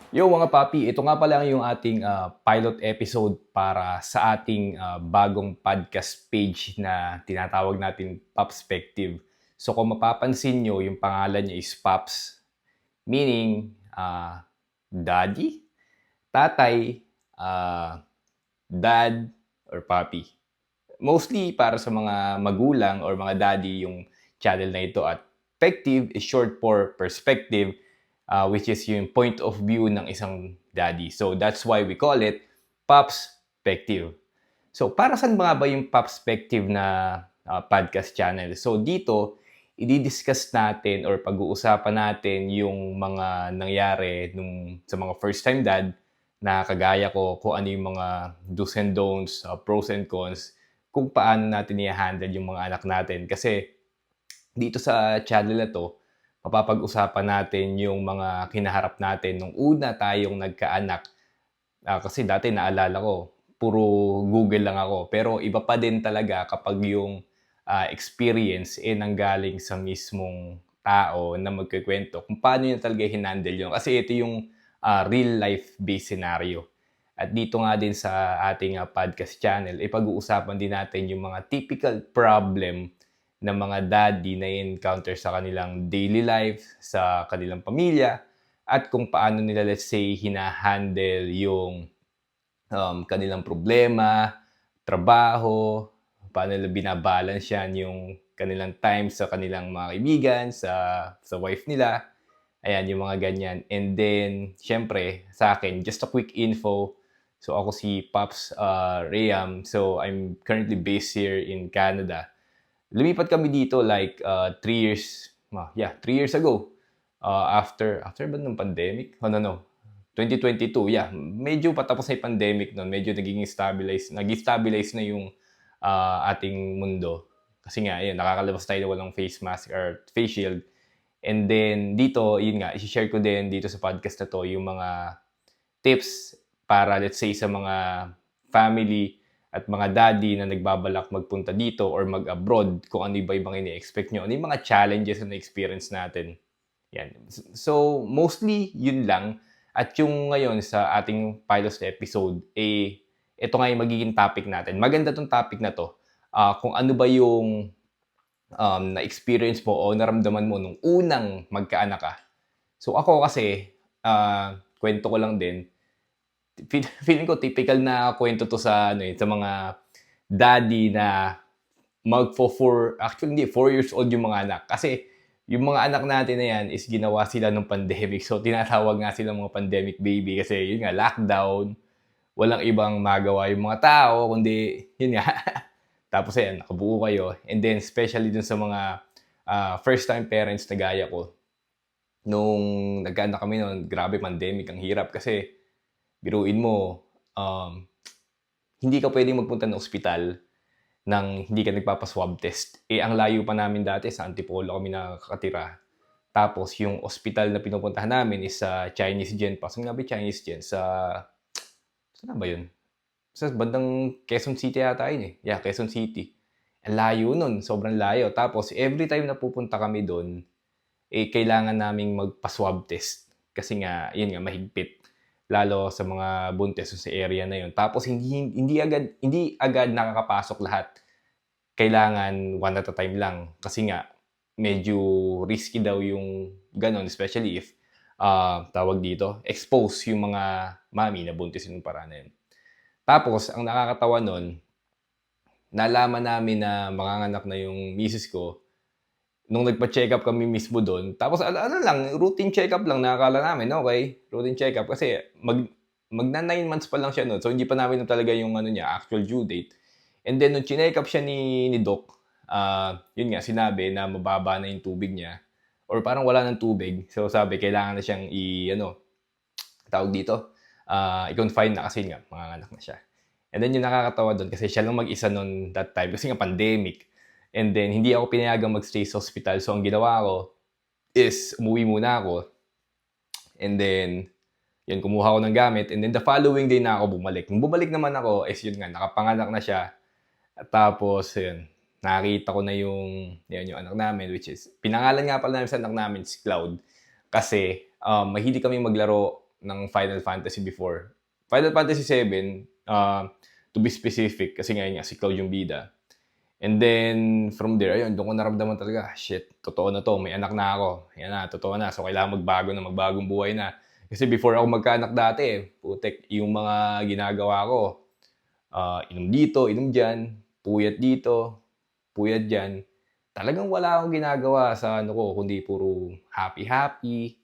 Yo mga papi, ito nga pala yung ating pilot episode para sa ating bagong podcast page na tinatawag natin Popspective. So kung mapapansin nyo, yung pangalan niya is Pops, meaning daddy, tatay, dad, or papi. Mostly para sa mga magulang or mga daddy yung channel na ito, at perspective is short for perspective, which is yung point of view ng isang daddy. So that's why we call it Popspective. So para saan ba yung Popspective na podcast channel? So dito, i-discuss natin or pag-uusapan natin yung mga nangyari sa mga first time dad na kagaya ko, kung ano yung mga do's and don'ts, pros and cons, kung paano natin i-handle yung mga anak natin. Kasi dito sa channel na to, mapapag-usapan natin yung mga kinaharap natin nung una tayong nagkaanak. Kasi dati naalala ko, puro Google lang ako. Pero iba pa din talaga kapag yung experience nanggaling sa mismong tao na magkikwento kung paano niya talaga hinandle yun. Kasi ito yung real life-based scenario. At dito nga din sa ating podcast channel, ipag-uusapan din natin yung mga typical problem ng mga daddy na encounter sa kanilang daily life, sa kanilang pamilya, at kung paano nila, let's say, hinahandle yung kanilang problema, trabaho, paano nila binabalance yan yung kanilang time sa kanilang mga kaibigan, sa wife nila. Ayan, yung mga ganyan. And then, syempre, sa akin, just a quick info. So, ako si Pops Rayam. So, I'm currently based here in Canada. Lumipat kami dito like 3 years, 3 years ago. After ba ng pandemic? Oh, no. 2022, yeah. Medyo patapos na yung pandemic noon. Medyo nag-stabilize na yung ating mundo. Kasi nga, yun, nakakalabas tayo na walang face mask or face shield. And then, dito, yun nga, i-share ko din dito sa podcast na to yung mga tips para, let's say, sa mga family at mga daddy na nagbabalak magpunta dito or mag-abroad, kung ano ba ibang ini-expect nyo, ano yung mga challenges na experience natin. Yan. So, mostly, yun lang. At yung ngayon sa ating pilot episode, ito nga yung magiging topic natin. Maganda tong topic na to. Kung ano ba yung na-experience mo o naramdaman mo nung unang magkaanak ka. So ako kasi, kwento ko lang din, feeling ko typical na kwento to sa sa mga daddy na actually hindi, 4 years old yung mga anak. Kasi yung mga anak natin na yan is ginawa sila ng pandemic. So tinatawag nga sila mga pandemic baby kasi yun nga, lockdown, walang ibang magawa yung mga tao, kundi yun nga. Tapos ayan, nakabuo kayo. And then especially dun sa mga first time parents na gaya ko. Nung nagkaanak kami noon, grabe pandemic, ang hirap kasi biruin mo, hindi ka pwedeng magpunta ng ospital nang hindi ka nagpapaswab test. Ang layo pa namin dati, sa Antipolo kami nakakatira. Tapos yung ospital na pinupuntahan namin is sa Chinese Gen pa. Saan nga ba Chinese Gen? Saan ba yun? Sa bandang Quezon City yata yun eh. Yeah, Quezon City. Ang layo nun, sobrang layo. Tapos every time na pupunta kami doon, kailangan naming magpa-swab test. Kasi nga, yun nga, mahigpit. Lalo sa mga buntis sa area na yun. Tapos hindi agad nakakapasok lahat. Kailangan one at a time lang. Kasi nga, medyo risky daw yung ganon, especially if tawag dito, expose yung mga mami na buntis yung paraan na yun. Tapos, ang nakakatawa nun, nalaman namin na manganganak na yung misis ko nung nagpa-check up kami mismo doon. Tapos ano lang, routine check up lang, nakakala namin, okay, routine check up. Kasi magna 9 months pa lang siya noon. So hindi pa namin talaga yung niya, actual due date. And then nung check up siya ni Doc, yun nga, sinabi na mababa na yung tubig niya. Or parang wala ng tubig. So sabi, kailangan na siyang tawag dito, i-confine na kasi nga, manganganak na siya. And then yung nakakatawa doon, kasi siya lang mag-isa noon that time, kasi nga pandemic. And then, hindi ako pinayagang magstay sa hospital. So, ang ginawa ko is umuwi muna ako. And then, yun, kumuha ko ng gamit. And then, the following day na ako bumalik. Nung bumalik naman ako, is yun nga, nakapanganak na siya. At tapos, yun, nakita ko na yung anak namin, which is, pinangalan nga pala namin sa anak namin si Cloud. Kasi, mahilig kami maglaro ng Final Fantasy before. Final Fantasy 7, to be specific, kasi nga si Cloud yung bida. And then, from there, ayun, doon ko naramdaman talaga, shit, totoo na to, may anak na ako. Yan na, totoo na. So, kailangan magbagong buhay na. Kasi before ako magkaanak dati, putek, yung mga ginagawa ko, inom dito, inom dyan, puyat dito, puyat dyan. Talagang wala akong ginagawa sa ano ko, kundi puro happy-happy.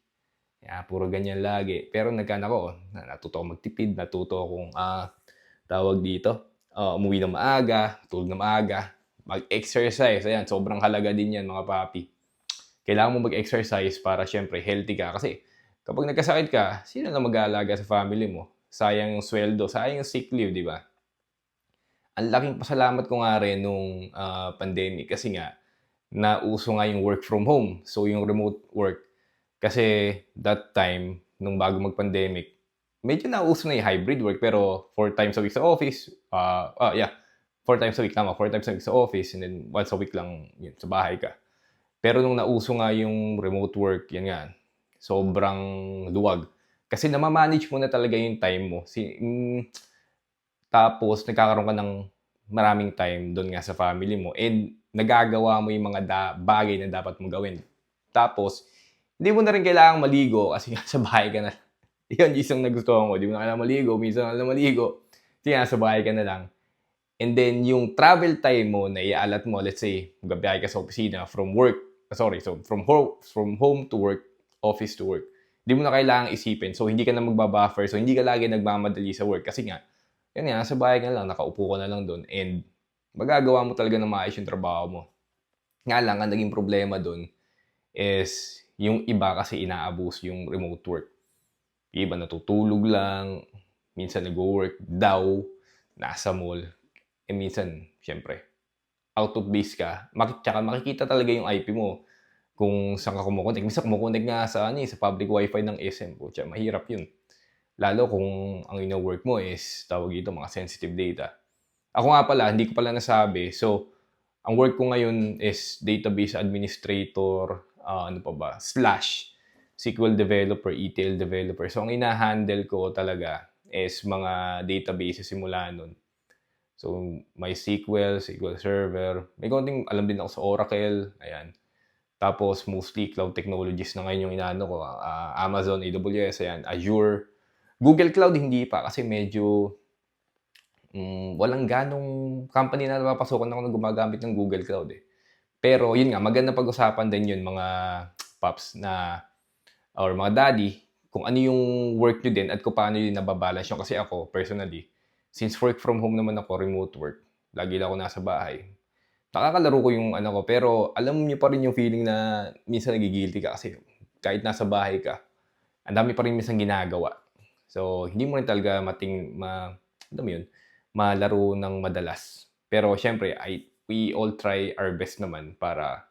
Puro ganyan lagi. Pero nagkaanak ko, natuto ako magtipid, natuto akong, tawag dito, umuwi ng maaga, tulog ng maaga, mag-exercise. Ayan, sobrang halaga din yan mga papi. Kailangan mo mag-exercise para syempre healthy ka. Kasi kapag nagkasakit ka, sino na mag-aalaga sa family mo? Sayang yung sweldo, sayang yung sick leave, di ba? Ang laking pasalamat ko nga rin nung pandemic kasi nga, nauso nga yung work from home. So yung remote work. Kasi that time, nung bago mag-pandemic, medyo nauso na yung hybrid work pero 4 times a week sa office. 4 times a week, tama. 4 times a week sa office and then once a week lang yun, sa bahay ka. Pero nung nauso nga yung remote work, yan nga, sobrang luwag. Kasi namamanage mo na talaga yung time mo. Tapos, nagkakaroon ka ng maraming time doon nga sa family mo and nagagawa mo yung mga bagay na dapat mong gawin. Tapos, hindi mo na rin kailangang maligo kasi nga sa bahay ka na. Yun, isang nagustuhan ko. Hindi mo na kailangan maligo. Minsan na lang maligo. Kasi nga sa bahay ka na lang. And then, yung travel time mo na iaalat mo, let's say, magbiyahe ka sa opisina from home to work, office to work. Hindi mo na kailangang isipin. So, hindi ka na magbabuffer. So, hindi ka lagi nagmamadali sa work. Kasi nga, yan nga, sa bahay ka na lang, nakaupo ka na lang doon. And, magagawa mo talaga na maayos yung trabaho mo. Nga lang, ang naging problema doon is, yung iba kasi inaabuse yung remote work. Yung iba natutulog lang, minsan nag-work daw, nasa mall. Minsan, syempre, out of base ka, tsaka makikita talaga yung IP mo kung saan ka kumukonect. Minsan kumukonect nga sa, sa public wifi ng SM. Pucha, mahirap yun. Lalo kung ang ino-work mo is, tawag dito, mga sensitive data. Ako nga pala, hindi ko pala nasabi. So, ang work ko ngayon is database administrator, /SQL developer, ETL developer. So, ang ina-handle ko talaga is mga databases simula nun. So, MySQL, SQL Server. May konting alam din ako sa Oracle. Ayan. Tapos, mostly cloud technologies na ngayon yung inaano ko. Amazon, AWS, ayan, Azure. Google Cloud, hindi pa. Kasi medyo walang ganong company na napapasokan ako na gumagamit ng Google Cloud eh. Pero yun nga, maganda pag-usapan din yun mga paps na or mga daddy kung ano yung work nyo din at kung paano yun nababalance yun. Kasi ako, personally, since work from home naman ako, remote work, lagi lang ako nasa bahay, nakakalaro ko yung ano ko, pero alam niyo pa rin yung feeling na minsan nagigilty ka kasi kahit nasa bahay ka, ang dami pa rin minsan ginagawa. So, hindi mo rin talaga alam mo yun, malaro ng madalas. Pero syempre, we all try our best naman para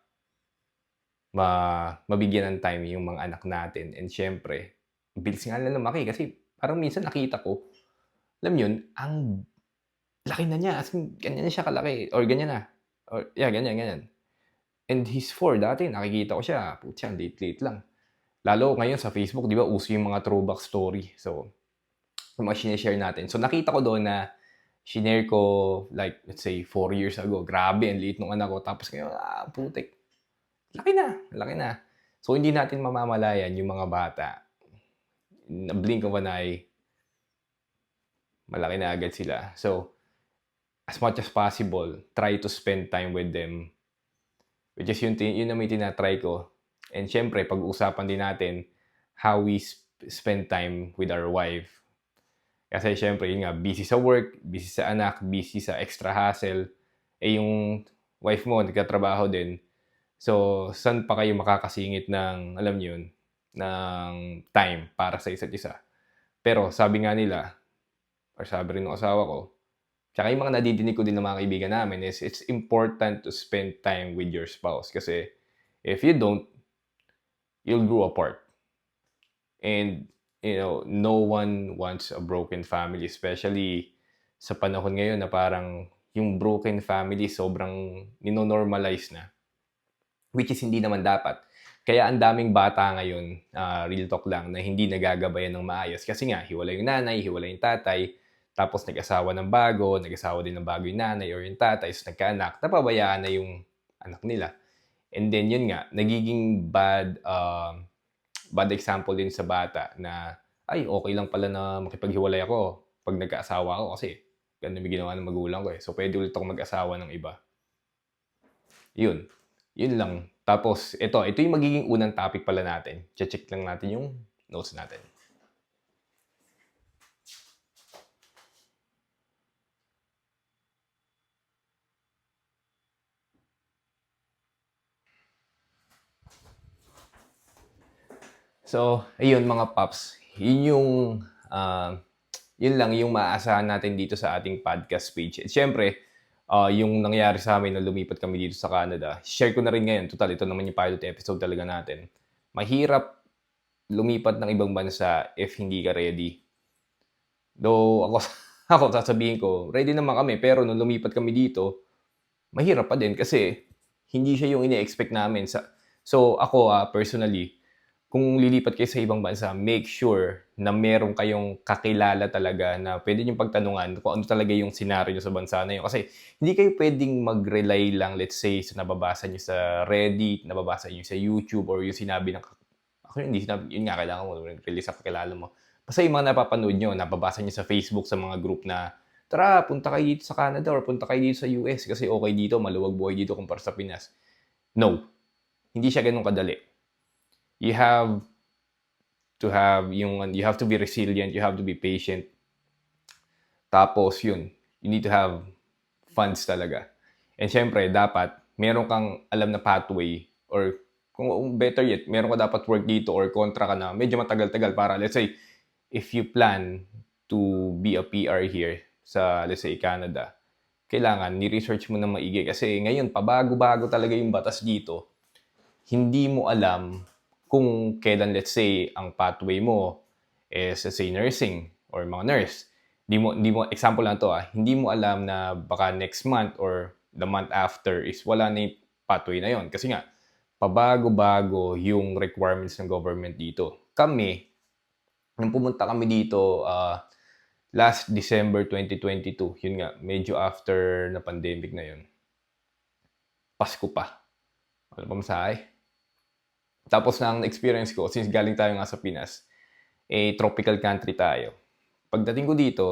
mabigyan ng time yung mga anak natin. And syempre, bilis nga lang lumaki kasi parang minsan nakita ko, alam yun, ang laki na niya. As in, ganyan na siya kalaki. Or ganyan na. Or, yeah, ganyan. And he's 4. Dati, nakikita ko siya. Putya, late lang. Lalo ngayon sa Facebook, di ba, uso yung mga throwback story. So, yung mga sinishare natin. So, nakita ko doon na shinare ko, like, let's say, 4 years ago. Grabe, ang liit nung anak ko. Tapos ngayon, putik. Laki na. So, hindi natin mamamalayan yung mga bata. In a blink of an eye, malaki na agad sila. So, as much as possible, try to spend time with them. Which is yun na may tinatry ko. And syempre, pag-uusapan din natin how we spend time with our wife. Kasi syempre, yun nga, busy sa work, busy sa anak, busy sa extra hassle. Yung wife mo, nagkatrabaho din. So, saan pa kayo makakasingit ng, alam niyo yun, ng time para sa isa't isa. Pero sabi nga nila, or sabi rin ng asawa ko, tsaka yung mga nadidinig ko din ng mga kaibigan namin is it's important to spend time with your spouse. Kasi if you don't, you'll grow apart. And, no one wants a broken family, especially sa panahon ngayon na parang yung broken family sobrang ninonormalize na. Which is hindi naman dapat. Kaya ang daming bata ngayon, real talk lang, na hindi nagagabayan ng maayos. Kasi nga, hiwalay yung nanay, hiwalay yung tatay, tapos nag-asawa ng bago, nag-asawa din ng bago yung nanay or yung tatay, tapos nagkaanak, napabayaan na yung anak nila. And then yun nga, nagiging bad example din sa bata na, ay, okay lang pala na makipaghiwalay ako pag nagkaasawa ako kasi ganun yung ginawa ng magulang ko eh. So, pwede ulit ako mag-asawa ng iba. Yun. Yun lang. Tapos, ito yung magiging unang topic pala natin. Check lang natin yung notes natin. So, ayun mga paps, yun lang yung maaasahan natin dito sa ating podcast page. At syempre, yung nangyari sa amin na lumipat kami dito sa Canada, share ko na rin ngayon. Total, ito naman yung pilot episode talaga natin. Mahirap lumipat ng ibang bansa if hindi ka ready. Though ako sasabihin ko, ready naman kami, pero nung lumipat kami dito, mahirap pa din kasi hindi siya yung ine-expect namin. So ako personally, kung lilipat kayo sa ibang bansa, make sure na meron kayong kakilala talaga na pwede niyong pagtanungan kung ano talaga yung scenario sa bansa na yun. Kasi hindi kayo pwedeng mag-rely lang, let's say, sa nababasa niyo sa Reddit, nababasa niyo sa YouTube, or yung sinabi ng... Ako hindi sinabi, yun nga, kailangan mo release sa kakilala mo. Basta yung mga napapanood nyo, nababasa niyo sa Facebook, sa mga group na, tara, punta kayo dito sa Canada or punta kayo dito sa US kasi okay dito, maluwag buhay dito kumpara sa Pinas. No. Hindi siya ganun kadali. You have to be resilient, you have to be patient. Tapos yun, you need to have funds talaga. And syempre, dapat meron kang alam na pathway, or kung better yet, meron ka dapat work dito or kontra ka na medyo matagal-tagal para, let's say, if you plan to be a PR here sa, let's say, Canada, kailangan ni-research mo na maigi kasi ngayon, pabago-bago talaga yung batas dito. Hindi mo alam kung kailan, let's say, ang pathway mo is, let's say, nursing or mga nurse. Hindi mo, example lang to hindi mo alam na baka next month or the month after is wala na yung pathway na yon. Kasi nga, pabago-bago yung requirements ng government dito. Kami, nung pumunta kami dito last December 2022, yun nga, medyo after na pandemic na yun. Pasko pa. Wala pa masahe. Tapos na ang experience ko, since galing tayo nga sa Pinas, tropical country tayo. Pagdating ko dito,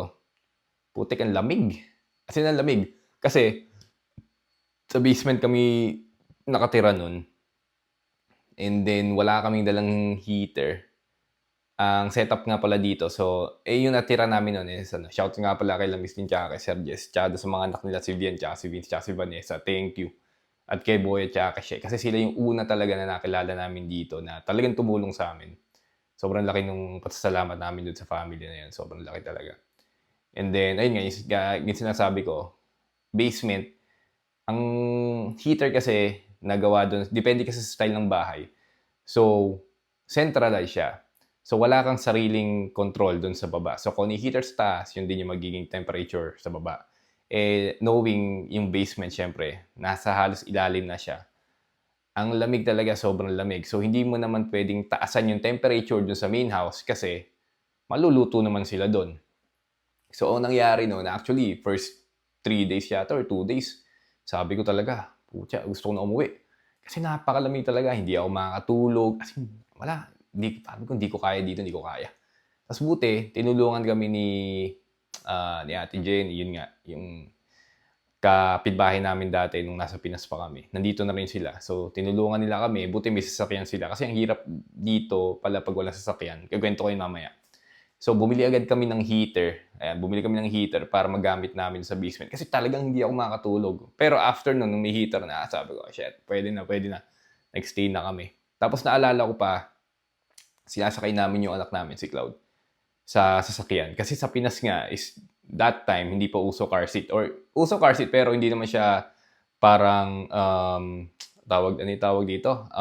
putik ang lamig. As in, ang lamig. Kasi, sa basement kami nakatira nun. And then, wala kaming dalang heater. Ang setup nga pala dito, so, yung natira namin nun is, shout nga pala kay Lamis din tsaka kay Serges, tsaka sa mga anak nila, si Vian, tsaka si Vince, tsaka si Vanessa, thank you. At kay Boy at tsaka kay Shea. Kasi sila yung una talaga na nakilala namin dito na talagang tumulong sa amin. Sobrang laki nung pasasalamat namin doon sa family na yun. Sobrang laki talaga. And then, ayun nga, yung sinasabi ko, basement, ang heater kasi nagawa doon, depende kasi sa style ng bahay. So, centralized siya. So, wala kang sariling control doon sa baba. So, kung yung heater sa taas, yun din yung magiging temperature sa baba. Knowing yung basement, syempre, nasa halos ilalim na siya. Ang lamig talaga, sobrang lamig. So, hindi mo naman pwedeng taasan yung temperature dun sa main house kasi maluluto naman sila dun. So, ang nangyari noon, actually, first 3 days yata or 2 days, sabi ko talaga, putya, gusto ko na umuwi. Kasi napakalamig talaga, hindi ako makakatulog. As in, wala, sabi ko, hindi ko kaya dito, hindi ko kaya. Tapos buti, tinulungan kami ni Ate Jenny, yun nga, yung kapitbahay namin dati nung nasa Pinas pa kami. Nandito na rin sila. So, tinulungan nila kami. Buti may sasakyan sila. Kasi ang hirap dito pala pag walang sasakyan. Kagwento ko yun mamaya. So, bumili agad kami ng heater. Ayan, bumili kami ng heater para magamit namin sa basement. Kasi talagang hindi ako makatulog. Pero after nun, nung may heater na, sabi ko, shit, pwede na. Nag-stay na kami. Tapos naalala ko pa, sinasakay namin yung anak namin, si Cloud, sa sasakyan. Kasi sa Pinas nga is that time hindi pa uso car seat, or uso car seat pero hindi naman siya parang tawag dito,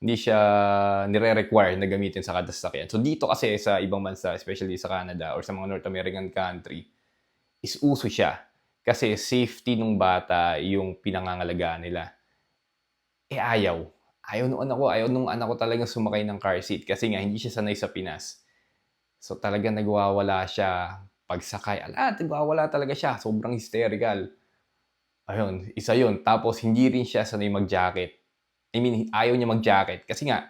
hindi siya nire-require na gamitin sa kada sasakyan. So dito kasi sa ibang bansa, especially sa Canada or sa mga North American country, is uso siya kasi safety ng bata yung pinangangalagaan nila. Ayaw ayaw nung anak ko talagang sumakay ng car seat kasi nga hindi siya sanay sa Pinas. So talagang nagwawala siya pagsakay. Nagwawala talaga siya. Sobrang hysterical. Ayun, isa yun. Tapos hindi rin siya sanay mag-jacket. I mean, ayaw niya mag-jacket. Kasi nga,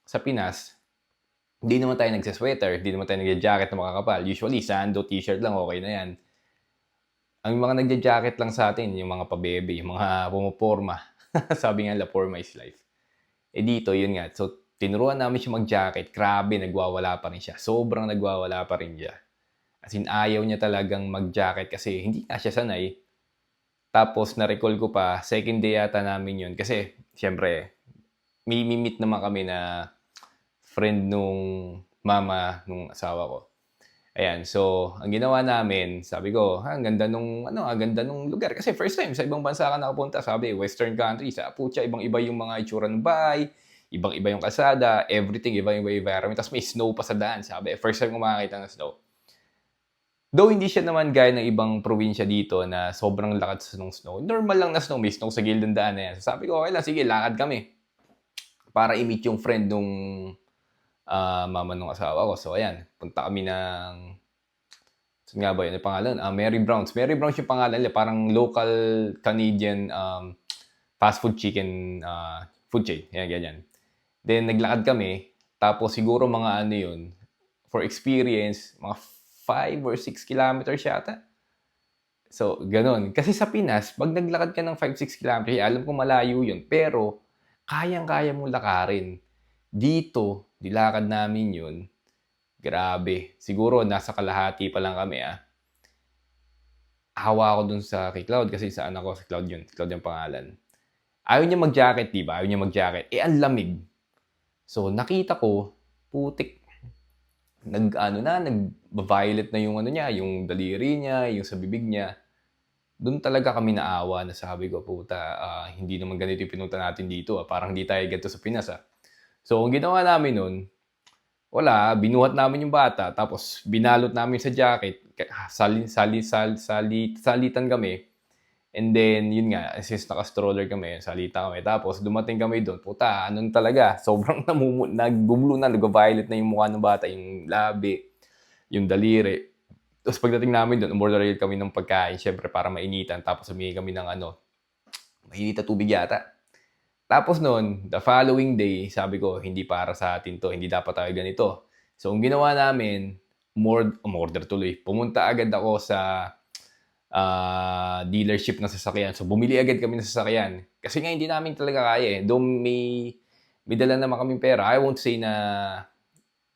sa Pinas, hindi naman tayo nagsa-sweater, hindi naman tayo nagja-jacket na makakapal. Usually, sando, t-shirt lang, okay na yan. Ang mga nagja-jacket lang sa atin, yung mga pabebe, yung mga pumaporma. Sabi nga, la forma is life. Dito, yun nga. So, tinuruan namin siya mag-jacket. Grabe, nagwawala pa rin siya. Sobrang nagwawala pa rin siya. As in, ayaw niya talagang mag-jacket kasi hindi nga siya sanay. Tapos, na-recall ko pa, second day yata namin yun. Kasi, syempre, may meet naman kami na friend nung mama nung asawa ko. Ayan, so, ang ginawa namin, sabi ko, ang ganda nung, ang ganda nung lugar. Kasi first time, sa ibang bansa ka nakapunta, sabi, Western country, sa putya, ibang-iba yung mga itsura ng bahay, ibang-iba yung kalsada, everything, iba-iba yung environment. Tapos may snow pa sa daan, sabi, first time ko makakita ng snow. Though hindi siya naman gaya ng ibang probinsya dito na sobrang lakad sa snow. Normal lang na snow, may snow sa gilid ng daan na yan. So sabi ko, okay lang, sige, lakad kami. Para i-meet yung friend nung mama nung asawa ko. So ayan, punta kami ng saan nga ba yun? Yung pangalan? Mary Brown's. Mary Brown's yung pangalan nila. Parang local Canadian fast food chicken food chain. Yan, ganyan. Then naglakad kami. Tapos siguro mga ano yun, for experience, mga 5 or 6 kilometers yata. So, ganun. Kasi sa Pinas, pag naglakad ka ng 5-6 kilometers, alam ko malayo yun. Pero, kayang-kaya mong lakarin. Dito, nilakad namin yun. Grabe. Siguro, nasa kalahati pa lang kami, Hawa ako dun sa kay Cloud kasi sa anak ko, si Cloud yun. Si Cloud yung pangalan. Ayaw niya mag-jacket, diba? Ayaw niya mag-jacket. Ang lamig. So, nakita ko, putik, nag-violet na yung niya, yung daliri niya, yung sa bibig niya. Doon talaga kami naawa na sabi ko, puta, hindi naman ganito yung pinunta natin dito. Parang hindi tayo ganito sa Pinas. So, ang ginawa namin nun, wala, binuhat namin yung bata, tapos binalot namin sa jacket, salitan kami. And then, yun nga, since naka-stroller kami, salita kami. Tapos, dumating kami doon, puta, anong talaga, sobrang nagbubulo na, nag-violet na yung mukha ng bata, yung labi, yung daliri. Tapos pagdating namin doon, umorder kami ng pagkain, syempre para mainitan. Tapos humingi kami ng mainit na tubig yata. Tapos noon, the following day, sabi ko, hindi para sa atin to, hindi dapat tayo ganito. So, ang ginawa namin, umorder tuloy. Pumunta agad ako sa dealership ng sasakyan. So, bumili agad kami ng sasakyan. Kasi nga, hindi namin talaga kaya. Doon may dala naman kaming pera. I won't say na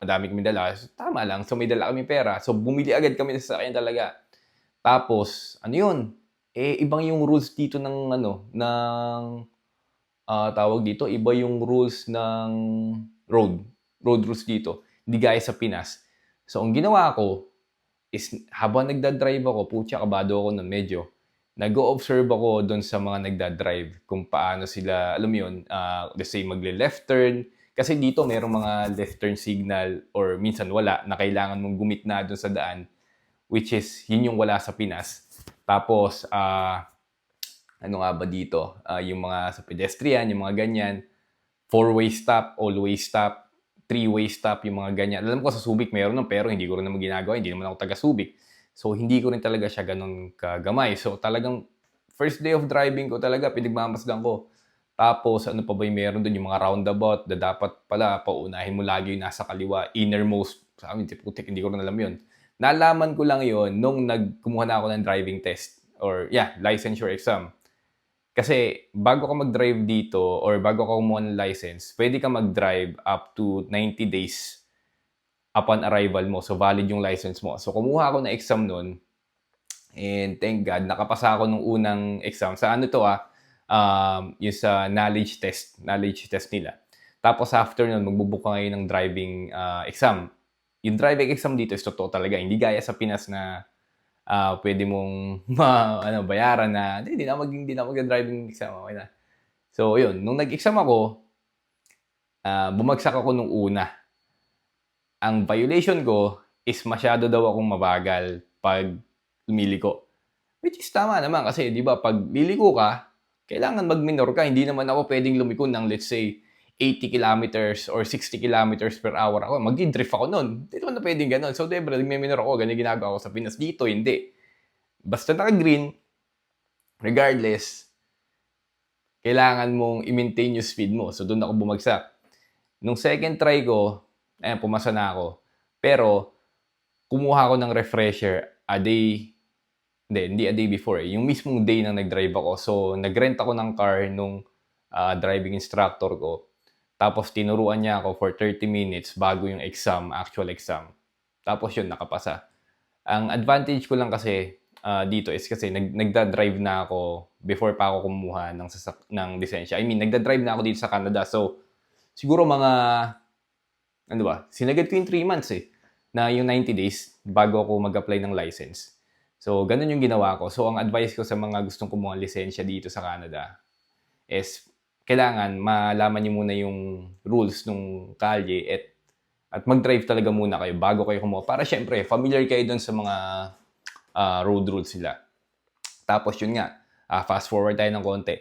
madami kami dala. So, tama lang. So, may dala kami pera. So, bumili agad kami ng sasakyan talaga. Tapos, ano yun? Ibang yung rules dito ng tawag dito, iba yung rules ng road rules dito. Hindi gaya sa Pinas. So, ang ginawa ko is, habang nagdadrive ako, putya, kabado ako nun medyo. Nag-o-observe ako doon sa mga nagdadrive kung paano sila, alam mo yun, let's say magle-left turn. Kasi dito merong mga left turn signal or minsan wala na kailangan mong gumitna doon sa daan, which is yun yung wala sa Pinas. Tapos, ano nga ba dito? Yung mga sa pedestrian, yung mga ganyan. 4-way stop, all-way stop, 3-way stop, yung mga ganyan. Alam ko sa Subic meron nun, pero hindi ko rin naman ginagawa. Hindi naman ako taga Subic. So, hindi ko rin talaga siya ganun kagamay. So, talagang first day of driving ko talaga, pinagmamasdan ko. Tapos, ano pa ba yung meron doon? Yung mga roundabout na dapat pala, paunahin mo lagi yung nasa kaliwa, innermost. Sa amin, putik, hindi ko rin alam yun. Nalaman ko lang yun nung kumuha na ako ng driving test or licensure exam. Kasi bago ka mag-drive dito or bago ka kumuha ng license, pwede ka mag-drive up to 90 days upon arrival mo. So, valid yung license mo. So, kumuha ako ng exam nun. And thank God, nakapasa ako nung unang exam. Sa yung sa knowledge test nila. Tapos after nun, magbubook ka ngayon ng driving exam. Yung driving exam dito is totoo talaga. Hindi gaya sa Pinas na pwede mong bayaran na hindi na mag-driving exam. Okay na. So, yun. Nung nag-exam ako, bumagsak ako nung una. Ang violation ko is masyado daw akong mabagal pag lumiliko. Which is tama naman kasi, di ba, pag liliko ka, kailangan mag-minor ka. Hindi naman ako pwedeng lumiko ng, let's say, 80 kilometers or 60 kilometers per hour ako. Mag-drift ako nun. Hindi naman na pwedeng ganun. So, diba, nagme-minor ako. Ganyan ginagawa ko sa Pinas. Dito, hindi. Basta naka-green, regardless, kailangan mong i-maintain yung speed mo. So, doon ako bumagsak. Nung second try ko, ayan, pumasa na ako. Pero, kumuha ako ng refresher a day, hindi a day before. Yung mismong day na nag-drive ako. So, nag-rent ako ng car nung driving instructor ko. Tapos, tinuruan niya ako for 30 minutes bago yung exam, actual exam. Tapos yun, nakapasa. Ang advantage ko lang kasi dito is kasi nagda-drive na ako before pa ako kumuha ng lisensya. I mean, nagda-drive na ako dito sa Canada. So, siguro mga, ano ba, sinagad ko yung 3 months na yung 90 days bago ako mag-apply ng license. So, ganun yung ginawa ko. So, ang advice ko sa mga gustong kumuha ng lisensya dito sa Canada is kailangan malaman niyo muna yung rules ng kalye at mag-drive talaga muna kayo bago kayo kumuha. Para syempre, familiar kayo dun sa mga road rules nila. Tapos yun nga, fast forward tayo ng konti.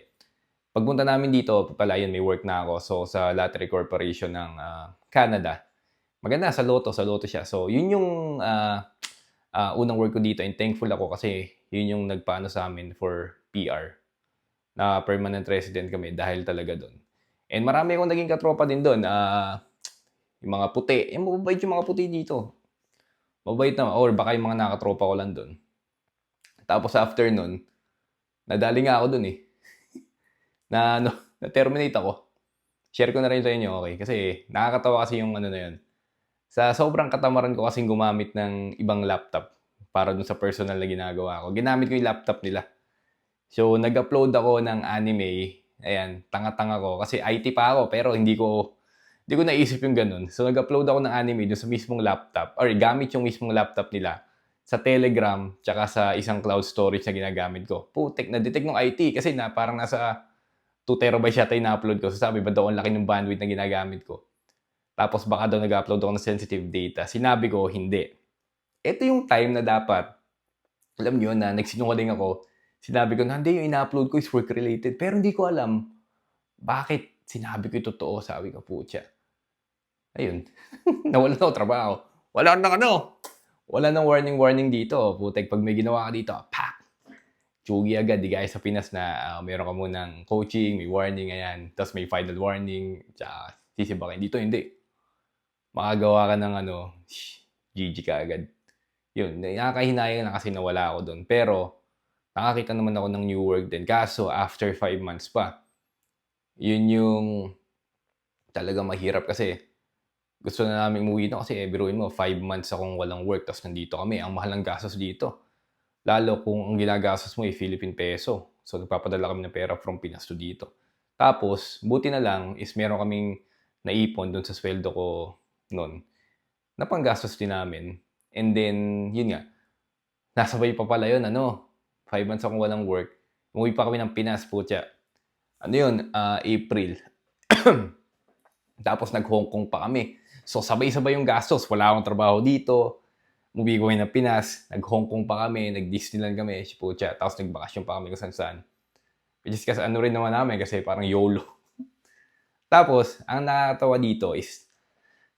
Pagpunta namin dito, pala yun, may work na ako. So, sa Lottery Corporation ng Canada. Maganda, sa Lotto siya. So, yun yung unang work ko dito and thankful ako kasi yun yung nagpaano sa amin for PR. Na permanent resident kami dahil talaga doon. And marami akong naging katropa din doon. Yung mga puti. Mababait yung mga puti dito. Mababait naman. Or baka yung mga nakatropa ko lang doon. Tapos after nun, nadali nga ako doon na-terminate ako. Share ko na rin sa inyo, okay? Kasi nakakatawa kasi yung ano na yun. Sa sobrang katamaran ko kasing gumamit ng ibang laptop para dun sa personal na ginagawa ko. Ginamit ko yung laptop nila. So, nag-upload ako ng anime. Ayan, tanga-tanga ko. Kasi IT pa ako, pero hindi ko naisip yung ganun. So, nag-upload ako ng anime dun sa mismong laptop. Or gamit yung mismong laptop nila sa Telegram, tsaka sa isang cloud storage na ginagamit ko. Putek, na-detect ng IT kasi parang nasa 2 terabytes yata yung na-upload ko. So, sabi ba daw ang laki ng bandwidth na ginagamit ko. Tapos baka daw nag-upload ako ng sensitive data. Sinabi ko, hindi. Ito yung time na dapat, alam nyo na nagsinungaling ako. Sinabi ko na, hindi, yung ina-upload ko is work-related. Pero hindi ko alam bakit sinabi ko yung totoo. Sabi ko, putya. Ayun. Nawala na ako trabaho. Wala nang warning dito. Putek, pag may ginawa ka dito, pak! Tsugi agad. Di gaya sa Pinas na meron ka munang coaching, may warning, ayan. Tapos may final warning, tsaka sisibakin. Dito, hindi. Makagawa ka ng GG ka agad. Yun, nakakahinayang na kasi nawala ako doon. Pero, nakakita naman ako ng new work din. Kaso, after 5 months pa. Yun yung talaga mahirap kasi gusto na namin umuwi na kasi biruin mo, 5 months akong walang work tapos nandito kami. Ang mahal ng gastos dito. Lalo kung ang ginagastos mo ay Philippine peso. So, nagpapadala kami ng pera from Pinas to dito. Tapos, buti na lang is meron kaming naipon doon sa sweldo ko noon. Napanggastos din namin. And then, yun nga, nasabay pa pala yun, 5 months akong walang work. Umuwi pa kami ng Pinas, putya. April. Tapos nag-Hong Kong pa kami. So, sabay-sabay yung gastos. Wala akong trabaho dito. Umuwi kami ng Pinas. Nag-Hong Kong pa kami. Nag-Disneyland kami. Putya. Tapos nagbakasyon pa kami kung saan-saan. Which is kasi rin naman namin kasi parang YOLO. Tapos, ang nakatawa dito is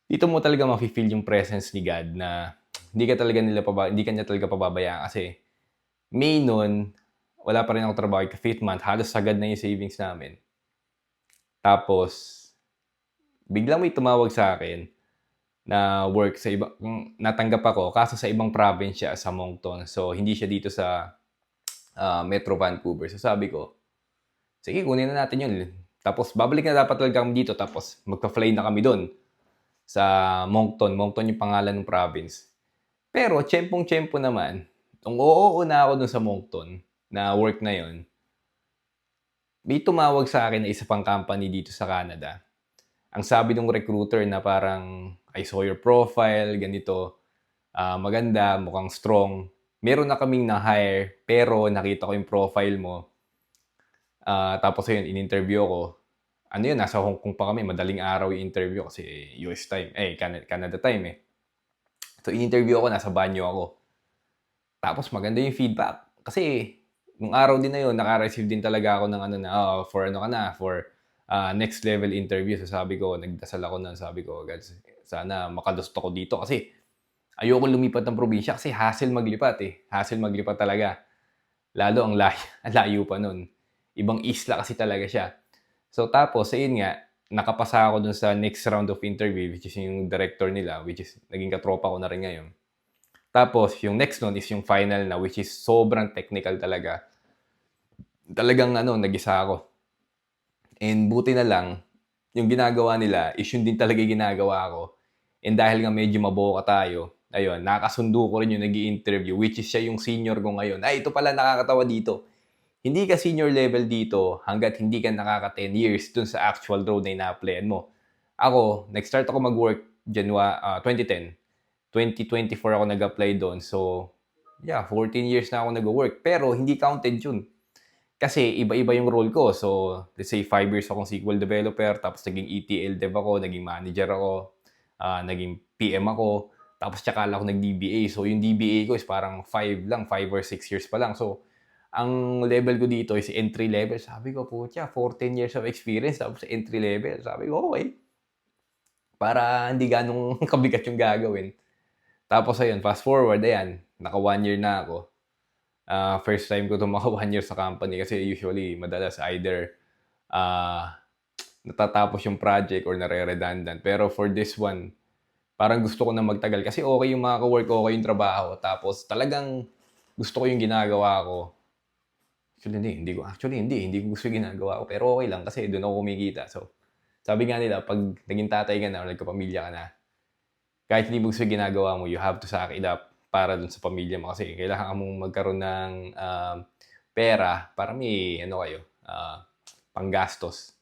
dito mo talaga mafe-feel yung presence ni God na hindi ka niya talaga pababayaan kasi May nun, wala pa rin ako trabaho. Ka-5th month, halos sagad na yung savings namin. Tapos, biglang may tumawag sa akin na work sa iba, natanggap ako, kaso sa ibang province siya, sa Moncton. So, hindi siya dito sa Metro Vancouver. So, sabi ko, sige, kunin na natin yun. Tapos, babalik na dapat talaga kami dito. Tapos, magpa-fly na kami doon sa Moncton. Moncton yung pangalan ng province. Pero, tiyempong-tiyempo naman, nung na ako dun sa Moncton na work na yon, may tumawag sa akin na isa pang company dito sa Canada. Ang sabi ng recruiter na parang, I saw your profile, ganito, maganda, mukhang strong. Meron na kaming na-hire, pero nakita ko yung profile mo. Tapos yun, in-interview ko. Nasa Hong Kong pa kami, madaling araw yung interview kasi US time, Canada time So, in-interview ako, nasa banyo ako. Tapos maganda yung feedback. Kasi, nung araw din na yun, naka-receive din talaga ako ng for next level interview. So sabi ko, nagdasal ako na, sabi ko, God, sana makalusto ko dito kasi ayoko lumipat ng probinsya kasi hassle maglipat eh. Hassle maglipat talaga. Lalo ang layo, ang layo pa nun. Ibang isla kasi talaga siya. So tapos, ayun nga, nakapasa ako dun sa next round of interview, which is yung director nila, which is naging katropa ko na rin ngayon. Tapos, yung next nun is yung final na, which is sobrang technical talaga. Talagang nag-isa ako. And buti na lang, yung ginagawa nila is yun din talaga yung ginagawa ko. And dahil nga medyo maboka tayo, ayun, nakasundo ko rin yung nag-i-interview, which is siya yung senior ko ngayon. Ay, ito pala nakakatawa dito. Hindi ka senior level dito hanggat hindi ka nakaka 10 years dun sa actual role na ina-applyan mo. Ako, nag-start ako mag-work 2010. 2024 ako nag-apply doon. So, yeah, 14 years na ako nag-work. Pero hindi counted yun. Kasi iba-iba yung role ko. So, let's say 5 years akong SQL developer, tapos naging ETL dev ako, naging manager ako, naging PM ako, tapos tsaka lang ako nag-DBA. So, yung DBA ko is parang 5 lang, 5 or 6 years pa lang. So, ang level ko dito is entry level. Sabi ko, putya, 14 years of experience, tapos entry level. Sabi ko, okay. Para hindi ganong kabigat yung gagawin. Tapos ayun, fast forward, ayan, naka 1 year na ako. First time ko ito maka 1 year sa company kasi usually, madalas either natatapos yung project or nare-redundant. Pero for this one, parang gusto ko na magtagal kasi okay yung mga ka-work, okay yung trabaho. Tapos talagang gusto ko yung ginagawa ko. Actually, hindi ko gusto yung ginagawa ko. Pero okay lang kasi doon ako kumikita. So, sabi nga nila, pag naging tatay ka na o nagkapamilya ka na, kahit hindi mo gusto yung ginagawa mo, you have to suck it up para dun sa pamilya mo. Kasi kailangan mong magkaroon ng pera para may, panggastos.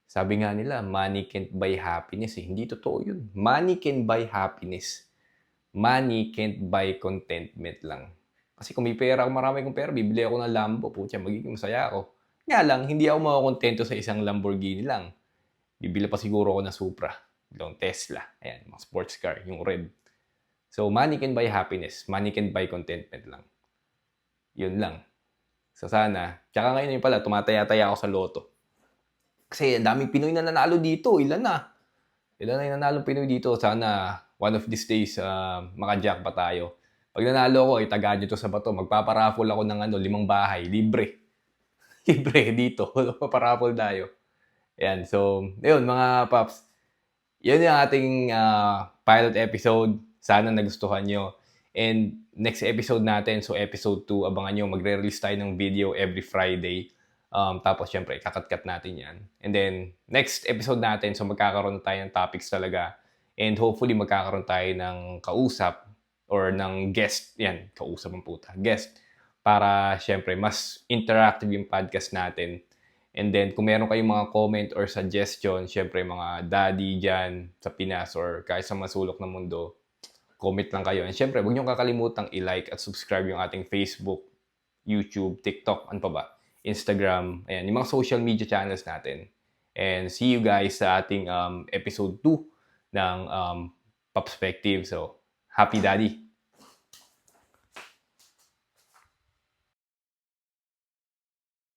Sabi nga nila, money can't buy happiness eh. Hindi totoo yun. Money can buy happiness. Money can't buy contentment lang. Kasi kung may pera ako, marami kong pera, bibili ako ng Lambo, putya, magiging masaya ako. Nga lang, hindi ako makakontento sa isang Lamborghini lang. Bibili pa siguro ako ng Supra, yung Tesla, ayan, mga sports car, yung red. So, money can buy happiness. Money can buy contentment lang. Yun lang. So, sana. Tsaka ngayon yun pala, tumataya-taya ako sa loto. Kasi ang daming Pinoy na nanalo dito. Ilan na yung nanalo Pinoy dito. Sana, one of these days, maka-jack pa tayo. Pag nanalo ako, itagaan nyo to sa bato. Magpaparaffle ako ng 5 bahay. Libre. Libre dito. Magpaparaffle tayo. Ayan. So, yun mga paps. Yun yung ating pilot episode. Sana nagustuhan nyo. And next episode natin, so episode 2, abangan nyo. Magre-release tayo ng video every Friday. Tapos syempre, kakat-kat natin yan. And then, next episode natin, so magkakaroon tayo ng topics talaga. And hopefully, magkakaroon tayo ng kausap or ng guest. Yan, kausap ang puta. Guest. Para syempre, mas interactive yung podcast natin. And then, kung meron kayong mga comment or suggestion, syempre mga daddy dyan sa Pinas or kahit sa masulok ng mundo, comment lang kayo. And syempre, huwag niyong kakalimutang i-like at subscribe yung ating Facebook, YouTube, TikTok, ano pa ba? Instagram, ayan, yung mga social media channels natin. And see you guys sa ating episode 2 ng Popspective. So, happy daddy!